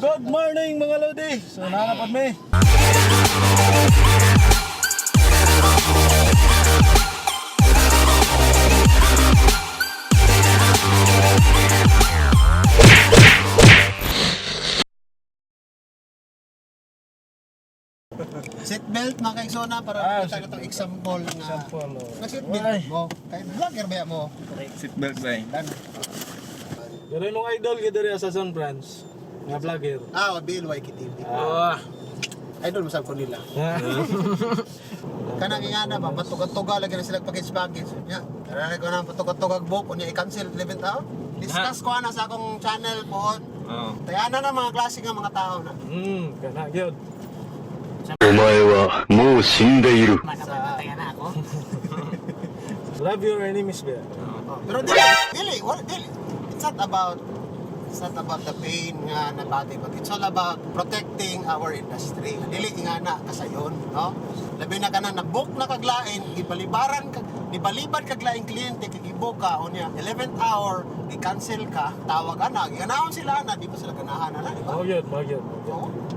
Good morning mga Lodi! So nanapad mi. Seatbelt mga kaigsona para kita itong example nga seatbelt mo kay vlogger ba mo Seatbelt ba eh? Pero mong idol kita rin sa San Franz. Nga vlogger. Bill YKTV idol masab ko nila kanang ingana ba matugad-tuga lagi na sila package nya karana ko na patugad-tugag book unya i-cancel 11 tao discuss ko na sa akong channel po tayana na mga klase nga mga tao na kana gyud. お前はもう死んでいる。 Love your enemies ba? Pero dili it's not about the pain nga nabati but it's all about protecting our industry. Dili nga na kasayon, no? Labi na kana na-book na kaglain, ibalibad kaglaing kliyente kag-book ka unya 11th hour i-cancel ka, tawag ana, ganaon sila na di pa sila ganahan na, di ba? Magyud.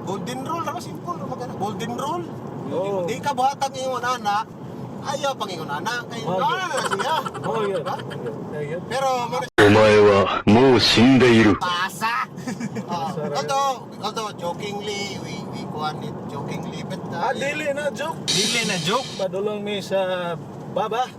Golden rule ra simple ra magana. Golden rule. Oo. Di ka buhatag ingon ana, ayaw pangingon ana kay na siya. Magyud. Pero お前はもう死んでいる。 pasa. Although jokingly we kuan it jokingly but Dili na joke. Padulong mi sa baba.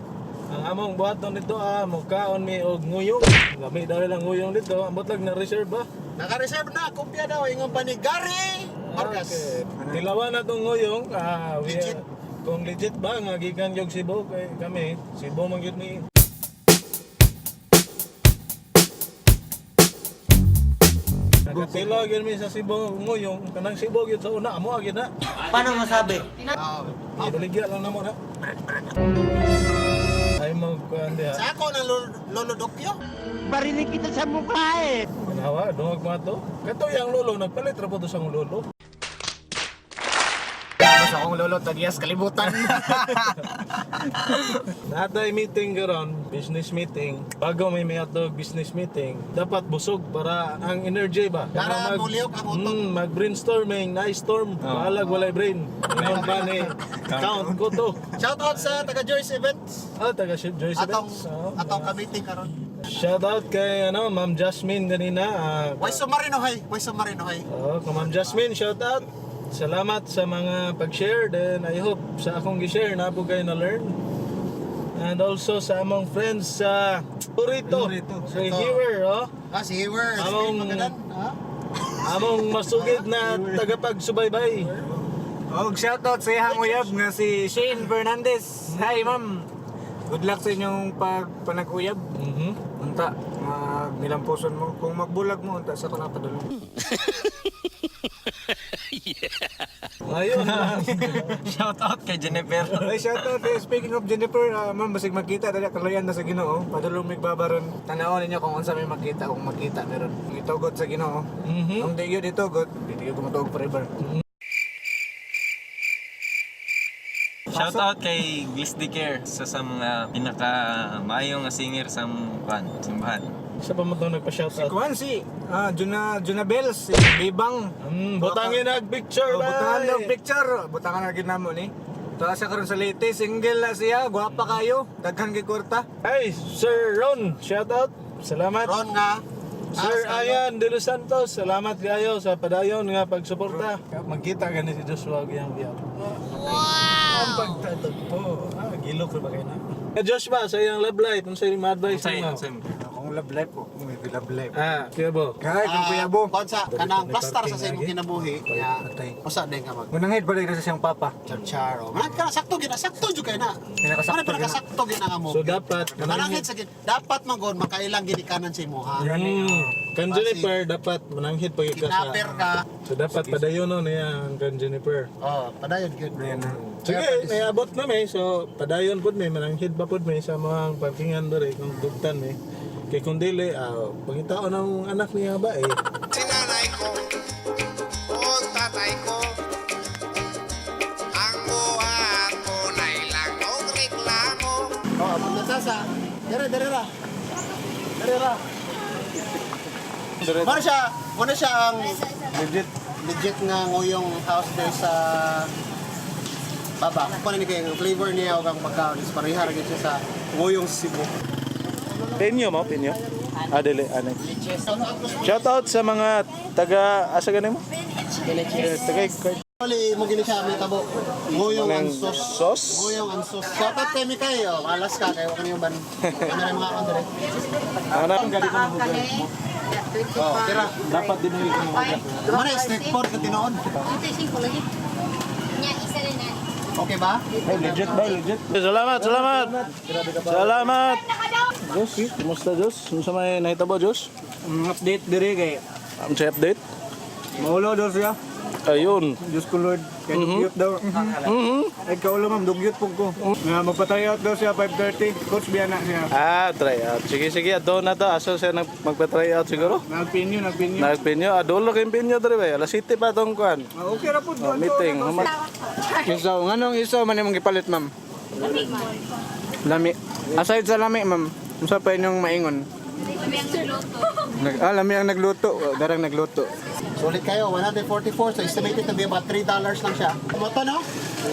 Ang among buhaton dito mugkaon mi og nguyong. Gami daw lang nguyong dito, ambot lang na reserve ba? naka-reserve na kopya daw ingon pa ni Gary Vargas. Okay. Tilawan na tong nguyong. Legit. Kung legit ba nga gikan yung Cebu kay kami, Cebu man gyud mi. Nakatila gyud mi sa Cebu nguyong, kanang Cebu gyud sa una amo gyud na. Paano masabi? Baligya lang namo na. Ay mo kuan diha. Sa ako na lolo dokyo. Barinig kita sa mukha eh. Ganawa dungog mo to. Kato yang lolo nagpalit ra po to sang lolo. Sa akong lolo tagias kalibutan. Natay meeting karon, business meeting. Bago may atog business meeting, dapat busog para ang energy ba? Para muliyok ang utok. Mag-brainstorming, na-storm, balag walay brain. Ingon ba ni count ko to. Shout out sa taga Joyce Events. Taga Joyce Events. Atong ka-meeting karon. Shout out kay Ma'am Jasmine kanina. Why Submarino hay? Kay Ma'am Jasmine, shout out. Salamat sa mga pag-share, then I hope sa akong gi-share na po kayo na-learn. And also sa among friends sa Purito. Si Hewer, Si Hewer. among masugid na tagapagsubaybay. Shoutout sa iyang uyab nga si Shane Fernandez. Hi ma'am. Good luck sa inyong panag-uyab. Unta, nilampuson mo. Kung magbulag mo, unta sa panapadulong. Ayun. Shoutout kay Jennifer. Ay, shoutout. Speaking of Jennifer, ma'am, basig magkita dali kaloyan na sa Ginoo. Padulong mig babaron. Tanawon ninyo kung unsa may makita, kung makita meron. Itugot sa Ginoo. Kung di gyud itugot, di gyud tumutog forever. Shoutout kay Bliss the Care sa mga pinaka-maayong nga singer sa simbahan. Isa pa mo itong nagpa-shoutout. Kuan si Junabel, si Bibang. Butangin nag-picture ba? Butangan ng picture. Butangan na ginamo ni. Taas siya karon sa late, single na siya, gwapa kayo, daghan kay kwarta. Hey, Sir Ron, shoutout. Salamat. Ron nga. Sir Ayan de Los Santos, salamat kayo sa padayon nga pagsuporta. Magkita gani si Joshua gyang biyak. Wow! Ang pagtatagpo. Gilok ba kayo na? Joshua, sa iyang love life, kung sa iyong ma-advise mo. Akong love life ko, may love life. Kaya bo? Kahit kung kuya bo. Konsa kanang plastar sa imong kinabuhi. Usa din ka mag Unang balik na sa siyang papa. charo. Man ka sakto jud kay na. Pinakasakto Ano pinakasakto gid ang amo. So dapat Manangit sa dapat magon makailang gid kanan sa imuha. kan Jennifer dapat mananghid pag ka sa. Kinaper ka. So dapat padayon niya ang kan Jennifer. Padayon gyud. Sige, may abot na may. So padayon pud may mananghid pa pud may sa mga parkingan dere kung dugtan may. Kay kung dili, pangitaon ng anak niya ba eh. Sinanay ko o tatay ko ang buhat ko na ilang og reklamo. Abot na sasa. Dere ra. Muna siya ang legit nga nguyong house there sa baba. Kung ano kayo, ang flavor niya o ang pagkaon is pareha rin siya sa nguyong Cebu. Penyo mo, penyo. Dili, ano. Shout out sa mga taga asa ganin mo? Taga Actually, mo gini siya may tabo. Nguyong ang sos. sauce. Nguyong ang sos. Shout out kay Mikayo. Malas ka kayo kanyo ban. Ano rin mga andre. Ano ang ganito mo? Oh, tira. Dapat din mo Mana street food ka tinoon. Okay ba? legit ba? Legit. Salamat. Diyos, kumusta Diyos? Kumusta may nahitabo Diyos? Update diri kay Ang sa update? maulo daw siya. Ayun. Diyos ko Lord, kaya dugyot daw. Ay kaulo ma'am, dugyot po ko. Nga magpa-try out daw siya 5:30. Coach biya na siya. Try out. Sige, doon na to. Aso siya magpa-try out siguro? Nagpinyo. Nagpinyo. Dulo kayong pinyo dito ba? Alas 7 pa itong kuhan. Okay ra po. Meeting. Isaw, nganong isaw man imong gipalit ma'am? Lami. Aside sa lami ma'am, unsa pa inyong maingon? Lami ang nagluto. Darang nagluto. Sulit kayo, 144. So estimated to be about $3 lang siya. Moto no?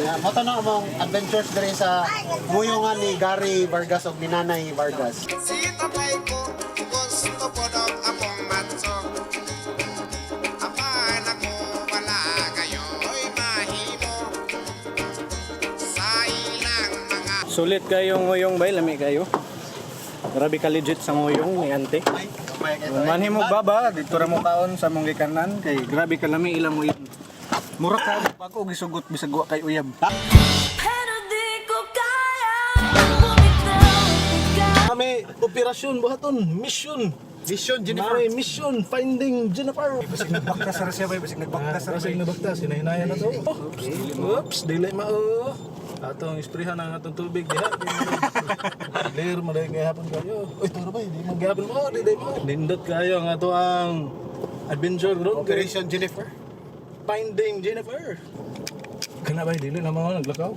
Yeah, moto no among adventures diri sa nguyongan ni Gary Vargas o ni Nanay Vargas. Si tatay ko gusto ko daw akong matso. Apan ako wala kayo'y mahimo. Sa ilang mga Sulit kayong nguyong bay, lami kayo. Grabe ka legit sa nguyong ni ante. Manhi mo baba, dito ra mo kaon sa mong gikanan kay grabe ka lami ilang mo yun. Mura ka ako gisugot bisag wa kay uyab. Kami, operasyon, buhaton, mission. Jennifer. Mission, finding Jennifer. Bisig nagbaktas ra siya bay, bisig nagbaktas ra Kasi bay. nabagtas, hinahinayan na to. Oops, dili mao. Atong isprihan ang atong tubig diha. Clear mo dahil hapon kayo. Uy, tara ba? Di mo gihapon mo, di mo. Nindot kayo ang ato ang adventure group. Operation Jennifer. Finding Jennifer. Kana ba dili na mga naglakaw?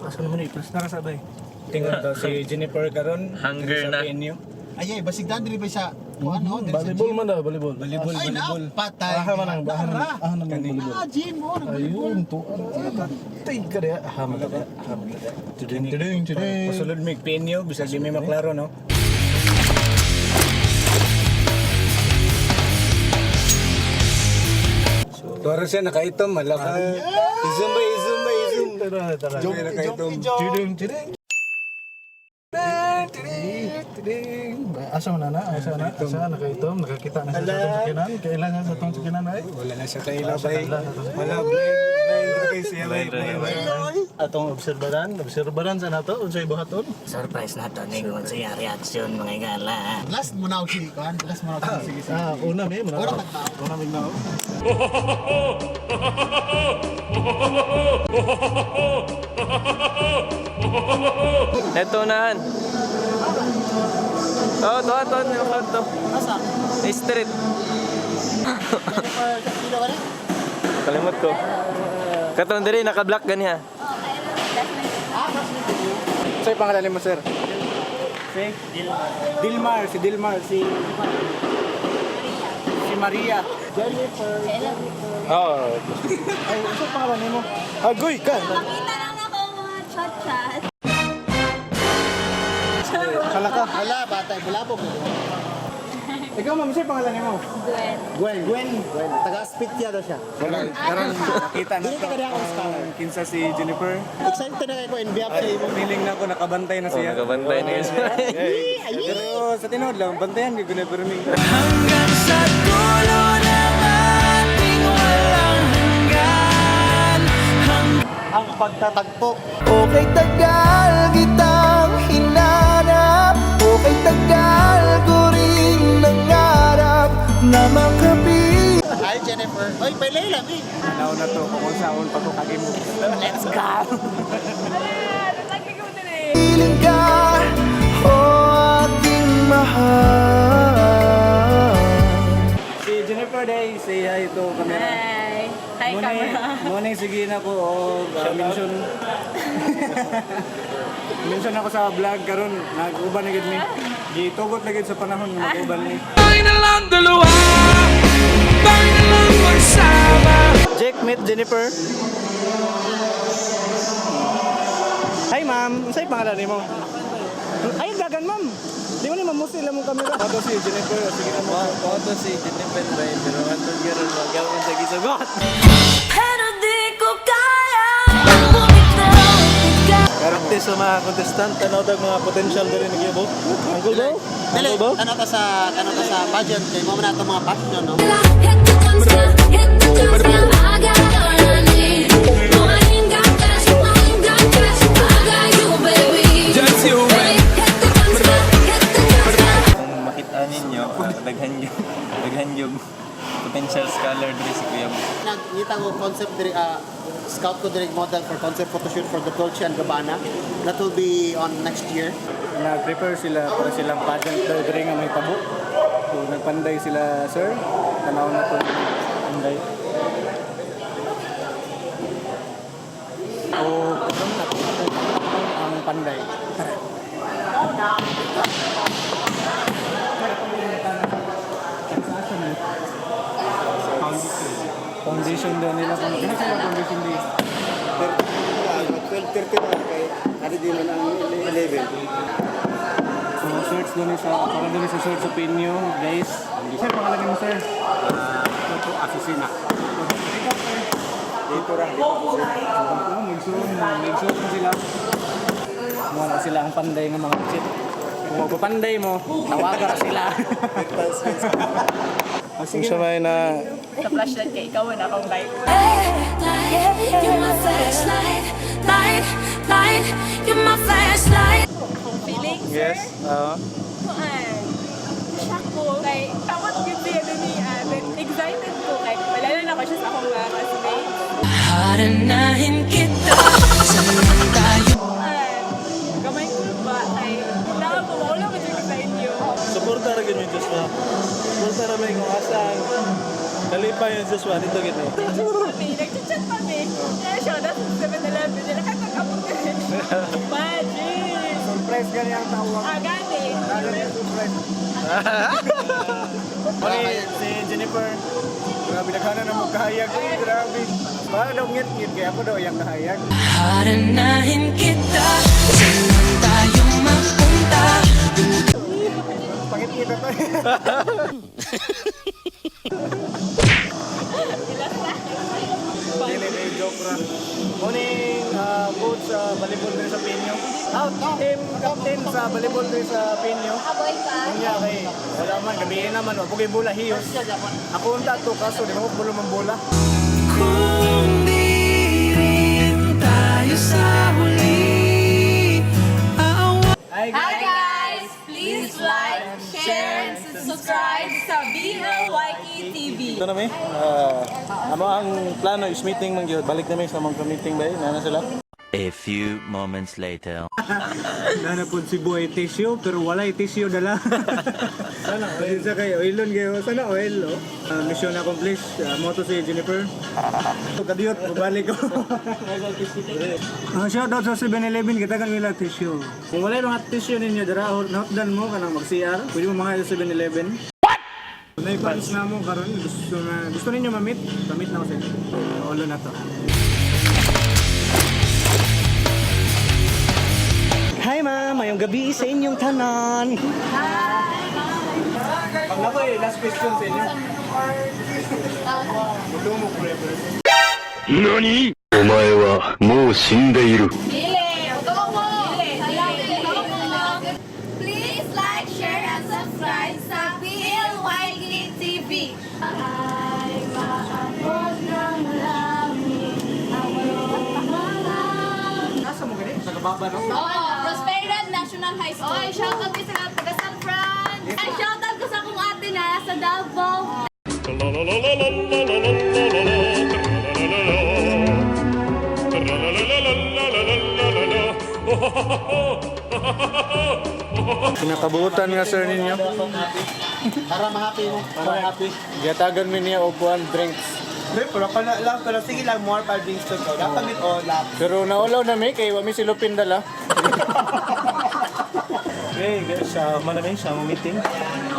Asa naman plus na sa bay. Tingnan daw si Jennifer karon. Hunger na. Ay, basig dan diri ba siya? Ano, diri sa Volleyball man daw, volleyball. Ay, patay. Aha man ang Tara. volleyball. Gym mo. Ayun, tuan. Tig ka diya. Aha man diya. Tuding. Pasulod mig penyo bisag di may maklaro no. Tuwara siya nakaitom malaka. Izum. Tara. Jom nakaitom. Tuding. Asa man na? Asa na kayo ito? Nakakita na siya sa itong sakinan? Kailangan sa itong sakinan ay? Wala na siya kaila bay. Wala blind kay siya bay. Atong obserbaran sa nato, unsay buhaton? Surprise na to, ningon siya reaksyon mga igala. Last mo na ako silikan. Sige. Una may muna. Ora tagtao. Una may na. Ito nahan. To. Asa? Street. Jennifer, kilo ka na? Kalimot ko. Katong diri naka-block ganiha. Sa'yo pangalan mo sir? Si Dilmar. Si Maria. Jennifer. Oh. Ay, ano pangalan mo? Agoy ka! Makita lang ako mga chat-chat. Kalaka. Wala, batay. Bulabog. Ikaw ma'am, sa'yo pangalan mo? Gwen. Taga-Aspitya daw siya. Karon nakita na Dili ka kaya akong scholar. kinsa si Jennifer. Excited na kayo ko. NBF sa imo. Feeling na ako nakabantay na siya. Nakabantay na yun. Pero sa tinood lang, bantayan ko na pero ning. Ang pagtatagpo. Okay tagal kitang hinanap, okay tagal ko rin nangarap na makapit. Hi, Jennifer. Oy, pailay lang eh. Ano na to, kung saan pa to kagim. Let's go. Piling ka, oh aking mahal. Si Jennifer day, say hi to camera. Hi, camera. Morning sige na ko o mention. Mention ako sa vlog karon, nag-uban na gid mi. Gitugot lagi sa panahon ng mag-uban ni. Jake, meet Jennifer. Hi ma'am, sa'yo pangalan ni mo? Ay, gagan ma'am. Di mo ni mamusil lang mong kamera. Pato si Jennifer, sige na mo. Pato si Jennifer ba? Pero antod gano'n mag-gawin sa gisugot. Pero di ko kaya. Practice sa mga contestant, ano tag mga potential diri ni Gibo? Uncle Bo? Dili, Uncle Bo? ano ta sa pageant kay mo man ato mga passion no. Hit the guns down, hit the guns down. I got all I need. No, I ain't got cash, I ain't got cash. I got you, baby. Just you, baby. Hit the guns down, hit the guns down. Kung makita ninyo, daghan yung potential scholar diri si Kuya Bo. Nagita ko concept diri scout ko diri model for concept photoshoot for the Dolce and Gabbana. That will be on next year. Nag-prepare sila para silang pageant daw diri nga may tabo. So nagpanday sila, sir. Tanaw na to. Panday. O ang panday. Foundation daw nila kung ano sila foundation day. 12:30 kay ari din man ang 11. So search doon sa para doon sa search opinion, guys. Sir, pangalan mo sir? Toto Asesina. Dito ra dito. Magsuon sila. Wala sila ang panday ng mga chip. Kung magpapanday mo, tawagan sila. Kung siya may na Sa flashlight kay ikaw na akong light. You're my flashlight, light, light. You're my flashlight. Feelings, sir? yes, oo. Shock ko. Kay, tawat yun siya doon excited ko. Kay, malala na ko siya sa akong classmate. Haranahin kita. Saan tayo? Gamay ko ba? Kay, wala ko ba siya sa inyo? Suporta ra gyud yung Joshua. Suporta ra may kung asang kalipay yung Joshua dito gid. Nag-chat kami. Kaya siya, nasa 7-Eleven. Nakakakapot ka rin. Magic! Surprise gani ang tawag. Gani. Surprise. Si Jennifer. Grabe naghanan na magkahayag. Grabe. Baka daw ngit-ngit kaya ako daw yung kahayag. Haranahin kita. Saan tayo mapunta? Pangit-ngit na tayo. Dili joke ra. Morning coach sa volleyball din sa Pinyo. Team captain sa volleyball din sa Pinyo. Aboy ka. Kanya kay wala man gabihin naman wa pugay bola hiyos. Ako unta to kaso di mo bulo man bola. Kung di rin tayo sa huli Hi Hi guys! Please like, share, and subscribe sa BLYE TV. Ito na may. Ano ang plano is meeting man gyud. Balik na may sa mga meeting ba? Nana sila. A few moments later. Nanapod si boy tissue pero wala tissue dala. Sana oil sa kayo oilon kayo. Sana oil mission accomplished. Moto si Jennifer. Kadiyot babalik ko. Shout out sa 7-Eleven kita kan nila tissue. Kung wala yung mga tissue ninyo dara hotdan mo kanang mag-CR. Pwede mo mga sa 7-Eleven. Naipanis na mo karon gusto ninyo ma-meet? Pa-meet na ko sa inyo. Ulo na to. Hi ma'am, mayong gabi sa inyong tanan. Pag na po last question sa inyo. Mutumo forever. NANI?! お前はもう死んでいる。 Please like, share, and subscribe sa BLYE TV. Ay, maapos ng langit. Nasa mo gani? Sa kababa no? Oo, Prosperidad National High School. Oy, shoutout ko sa taga San Fran. Ay, shoutout ko sa akong ate na sa Davao. Kinakabutan nga sir ninyo. Para ma-happy mo, para happy. Giyatagan mi niya og one drinks. Pero pala lang, pero sige lang more pa drinks to go. Dapat mit all up. Pero naulaw na mi kay wa mi silupin dala. Okay guys, malamig sa meeting.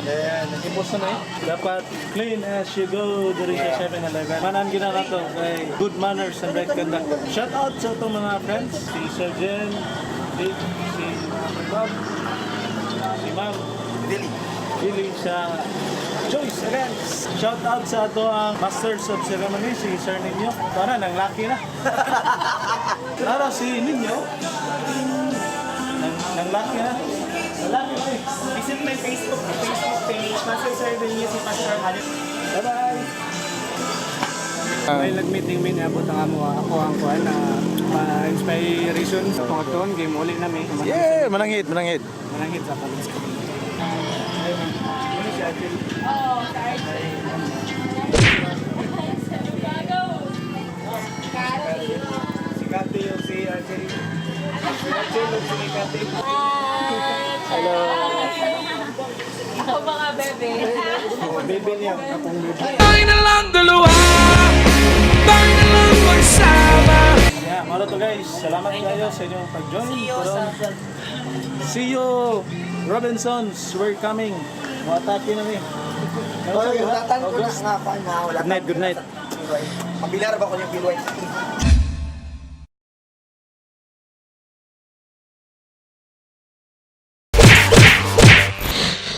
Then, nag-impos na eh. Dapat clean as you go diri sa 7-Eleven. Manan gina na to kay good manners and right conduct. Shout out sa itong mga friends. Si Sir Jen, si Bob, si Ma'am Billy sa Joyce Events. Shout out sa ato ang Masters of Ceremony, si Sir Ninyo. Para nang lucky na. Para si Ninyo. Nang lucky na. Lucky na eh. Visit my Facebook page, Pastor Sir Ninyo, si Pastor Halip. Bye-bye! May nag-meeting min, abot ang ako ang kuhan na inspiration sa pangatuon, game uli na may. Yeah! Manangit! Manangit sa police. Oh, sorry. Si Kati yung si Archie. Si Archie yung si Kati. Hello. Ako mga bebe. Bebe niya, akong bebe. Tayo na lang dalawa, tayo na lang magsama. Yeah, malo to guys. Salamat kayo sa inyong pag-join. See you, Robinsons. We're coming. Matake na mi. Good night, good night. Mabilar ba ko yung Bill White?